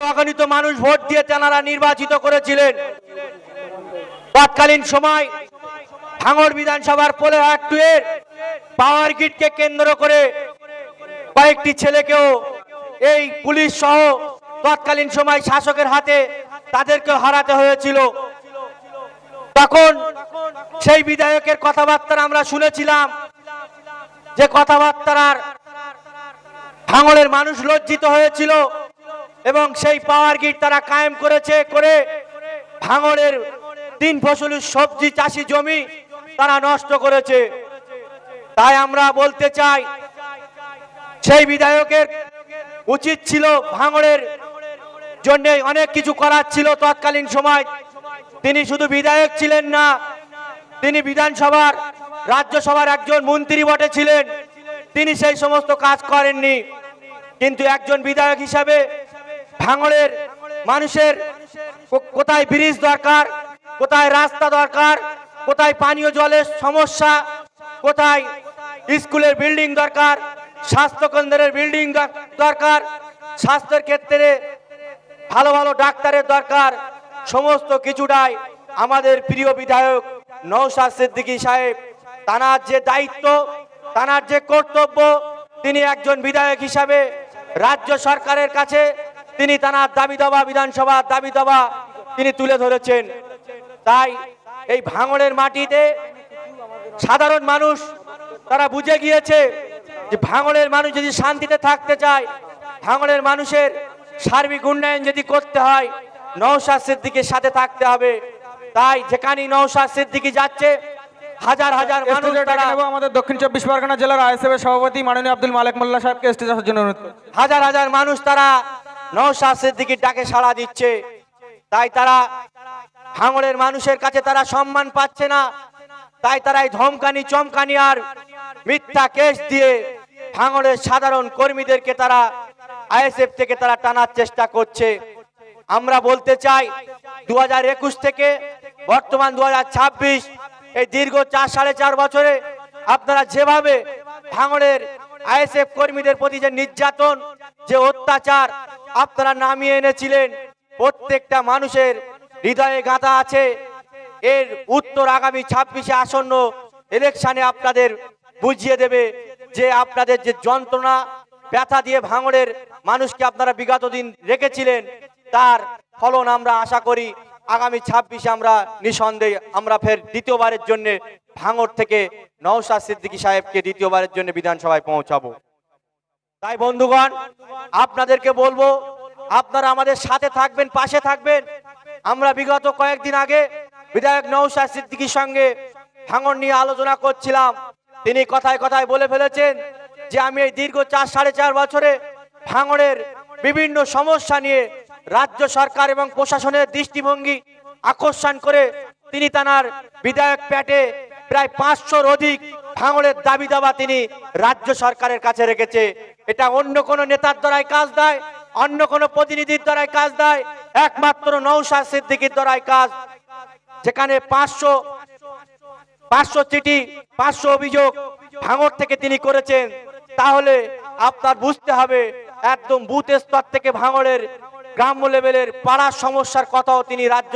অগণিত মানুষ ভোট দিয়ে তেনারা নির্বাচিত করেছিলেন। তৎকালীন সময় ভাঙড় বিধানসভার পোলেহাট 2 এর পাওয়ার গ্রিডকে কেন্দ্র করে কয়েকটি ছেলেকেও এই পুলিশ সহ তৎকালীন সময় শাসকের হাতে তাদেরকে হারাতে হয়েছিল। তখন সেই বিধায়কের কথাবার্তা আমরা শুনেছিলাম, যে কথাবার্তার ভাঙড়ের মানুষ লজ্জিত হয়েছিল এবং সেই পাওয়ার গ্রিড তারা কায়েম করেছে, করে ভাঙড়ের 3 ফসলি সবজি চাষি জমি তারা নষ্ট করেছে। তাই আমরা বলতে চাই, সেই বিধায়কের উচিত ছিল ভাঙড়ের জন্য অনেক কিছু করার ছিল তৎকালীন সময়। তিনি শুধু বিধায়ক ছিলেন না, তিনি বিধানসভার রাজ্যসভার একজন মন্ত্রী বটে ছিলেন। তিনি সেই সমস্ত কাজ করেননি, কিন্তু একজন বিধায়ক হিসাবে ভাঙড়ের মানুষের কোথায় ব্রিজ দরকার, কোথায় রাস্তা দরকার, কোথায় পানীয় জলের সমস্যা, কোথায় স্কুলের বিল্ডিং দরকার, স্বাস্থ্য কেন্দ্রের বিল্ডিং দরকার, স্বাস্থ্যের ক্ষেত্রে ভালো ভালো ডাক্তারের দরকার, সমস্ত কিছুটাই আমাদের প্রিয় বিধায়ক নওশাদ সিদ্দিকী সাহেব, তানার যে দায়িত্ব, তানার যে কর্তব্য, তিনি একজন বিধায়ক হিসাবে রাজ্য সরকারের কাছে তিনি তানার দাবি দাবা, বিধানসভার দাবি দাবা তিনি তুলে ধরেছেন। তাই এই ভাঙড়ের মাটিতে সাধারণ মানুষ তারা বুঝে গিয়েছে যে ভাঙড়ের মানুষ যদি শান্তিতে থাকতে চায়, ভাঙড়ের মানুষের সার্বিক উন্নয়ন যদি করতে হয়, নওশাদ সিদ্দিকীর সাথে থাকতে হবে। তাই যেখানে নওশাদ সিদ্দিকী যাচ্ছে, হাজার হাজার মানুষ তারা আমাদের দক্ষিণ 24 পরগনা জেলার আইএসএফ এর সভাপতি মাননীয় আব্দুল মালেক মোল্লা সাহেবকে স্টেজে আসার জন্য অনুরোধ করি। হাজার হাজার মানুষ তারা নওশাদ সিদ্দিকীর ডাকে সাড়া দিচ্ছে। তাই তারা ভাঙড়ের মানুষের কাছে তারা সম্মান পাচ্ছে না। তাই তারা এই ধমকানি, চমকানি আর মিথ্যা কেস দিয়ে ভাঙড়ের সাধারণ কর্মীদেরকে তারা আইএসএফ থেকে তারা টানার চেষ্টা করছে। আমরা বলতে চাই, 2021 থেকে বর্তমান 2026, এই দীর্ঘ 4-4.5 বছরে আপনারা যেভাবে ভাঙড়ের আইএসএফ কর্মীদের প্রতি যে নির্যাতন, যে অত্যাচার আপনারা নামিয়ে এনেছিলেন, প্রত্যেকটা মানুষের হৃদয়ে গাঁথা আছে। এর উত্তর আগামী 26-এ আসন্ন ইলেকশনে আপনাদের বুঝিয়ে দেবে যে আপনাদের যে যন্ত্রণা, ব্যথা দিয়ে ভাঙড়ের মানুষকে আপনারা বিগত দিন রেখেছিলেন, তার ফলন আমরা আশা করি আগামী 26-এ আমরা নিঃসন্দেহে আমরা ফের দ্বিতীয়বারের জন্য ভাঙড় থেকে নওশাদ সিদ্দিকী সাহেবকে দ্বিতীয়বারের জন্য বিধানসভায় পৌঁছাবো। তাই বন্ধুগণ, আপনাদেরকে বলবো, আপনারা আমাদের সাথে থাকবেন, পাশে থাকবেন। আমরা বিগত কয়েকদিন আগে বিধায়ক নওশাদ সিদ্দিকীর সঙ্গে ভাঙড় নিয়ে আলোচনা করছিলাম। তিনি কথায় কথায় বলে ফেলেছেন যে আমি এই দীর্ঘ 4-4.5 বছরে ভাঙড়ের বিভিন্ন সমস্যা নিয়ে রাজ্য সরকার এবং প্রশাসনের দৃষ্টিভঙ্গি আকর্ষণ করে তিনি তানার বিধায়ক প্যাটে প্রায় 500-র অধিক ভাঙড়ের দাবি দাবা তিনি রাজ্য সরকারের কাছে রেখেছে। এটা অন্য কোনো নেতার দ্বারাই কাজ দেয়, অন্য কোনো প্রতিনিধির দ্বারাই কাজ দেয়, একমাত্র নওশাদ সিদ্দিকীর দ্বারাই কাজ। যেখানে 500 চিঠি, 500 অভিযোগ ভাঙড় থেকে তিনি করেছেন, তাহলে আপনার বুঝতে হবে একদম বুথ স্তর থেকে ভাঙড়ের গ্রাম্য লেভেলের পাড়ার সমস্যার কথাও তিনি রাজ্য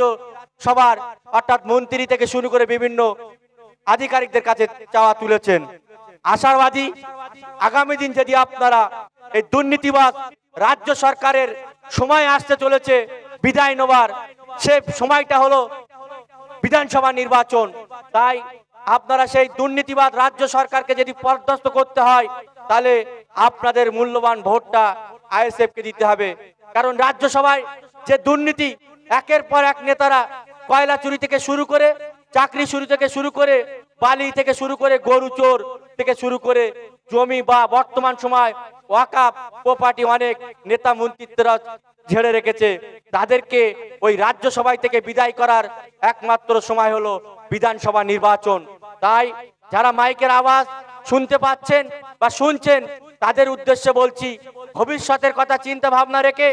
সভার অর্থাৎ মন্ত্রী থেকে শুরু করে বিভিন্ন আধিকারিকদের কাছে চাওয়া তুলেছেন। আশাবাদী আগামী দিন যদি আপনারা এই দুর্নীতিবাজ রাজ্য সরকারের সময় আসতে চলেছে বিদায় নেবার, সে সময়টা হলো বিধানসভা নির্বাচন। তাই আপনারা সেই দুর্নীতিবাদ রাজ্য সরকারকে যদি পরাস্ত করতে হয়, তাহলে আপনাদের মূল্যবান ভোটটা আইএসএফ কে দিতে হবে। কারণ রাজ্যসভায় যে দুর্নীতি, একের পর এক নেতারা কয়লা চুরি থেকে শুরু করে, চাকরি চুরি থেকে শুরু করে, বালি থেকে শুরু করে, গরু চোর থেকে শুরু করে, জমি বা বর্তমান সময় ওয়াকাফ প্রপার্টি অনেক নেতা মন্ত্রীরা ঝেড়ে রেখেছে। তাদেরকে ওই রাজ্যসভায় থেকে বিদায় করার একমাত্র সময় হলো বিধানসভা নির্বাচন। তাই যারা মাইকের আওয়াজ শুনতে পাচ্ছেন বা শুনছেন, তাদের উদ্দেশ্যে বলছি, ভবিষ্যতের কথা চিন্তা ভাবনা রেখে,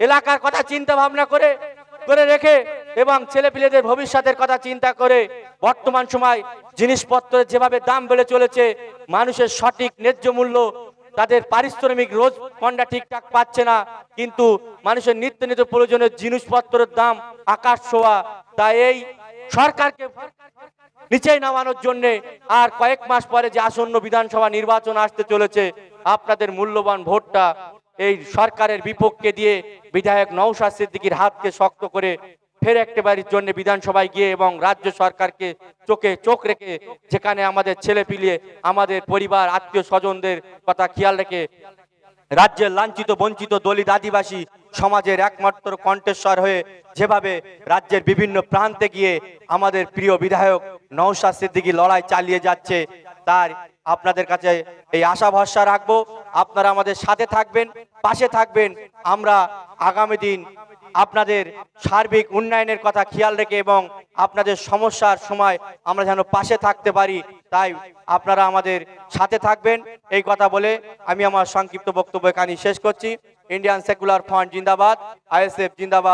এলাকার কথা চিন্তা ভাবনা করে রেখে এবং ছেলেপিলেদের ভবিষ্যতের কথা চিন্তা করে বর্তমান সময় জিনিসপত্রের যেভাবে দাম বেড়ে চলেছে, মানুষের সঠিক ন্যায্য মূল্য তাদের পারিশ্রমিক রোজ কন্ডা ঠিকঠাক পাচ্ছে না, কিন্তু মানুষের নিত্য নিত্য প্রয়োজনীয় জিনিসপত্রের দাম আকাশ ছোঁয়া। তাই এই সরকারকে নিচে নামানোর জন্য আর কয়েক মাস পরে যে আসন্ন বিধানসভা নির্বাচন আসতে চলেছে, আপনাদের মূল্যবান ভোটটা এই সরকারের বিপক্ষে দিয়ে বিধায়ক নওশাদ সিদ্দিকীর হাতকে শক্ত করে ফের একবারের জন্য বিধানসভায় গিয়ে এবং রাজ্য সরকারকে চোখে চোখ রেখে, যেখানে আমাদের ছেলে পিলে আমাদের পরিবার আত্মীয় স্বজনদের কথা খেয়াল রেখে রাজ্যের লাঞ্ছিত বঞ্চিত দলিত আদিবাসী সমাজের একমাত্র কণ্ঠস্বর হয়ে যেভাবে রাজ্যের বিভিন্ন প্রান্তে গিয়ে আমাদের প্রিয় বিধায়ক নওশাদ সিদ্দিকী লড়াই চালিয়ে যাচ্ছে, তার আপনাদের কাছে এই আশা ভরসা রাখবো আপনারা আমাদের সাথে থাকবেন, পাশে থাকবেন। আমরা আগামী দিন আপনাদের সার্বিক উন্নয়নের কথা খেয়াল রেখে এবং আপনাদের সমস্যার সময় আমরা যেন পাশে থাকতে পারি, তাই আপনারা আমাদের সাথে থাকবেন। এই কথা বলে আমি আমার সংক্ষিপ্ত বক্তব্য এখানে শেষ করছি। ইন্ডিয়ান সেকুলার ফ্রন্ট জিন্দাবাদ, আইএসএফ জিন্দাবাদ।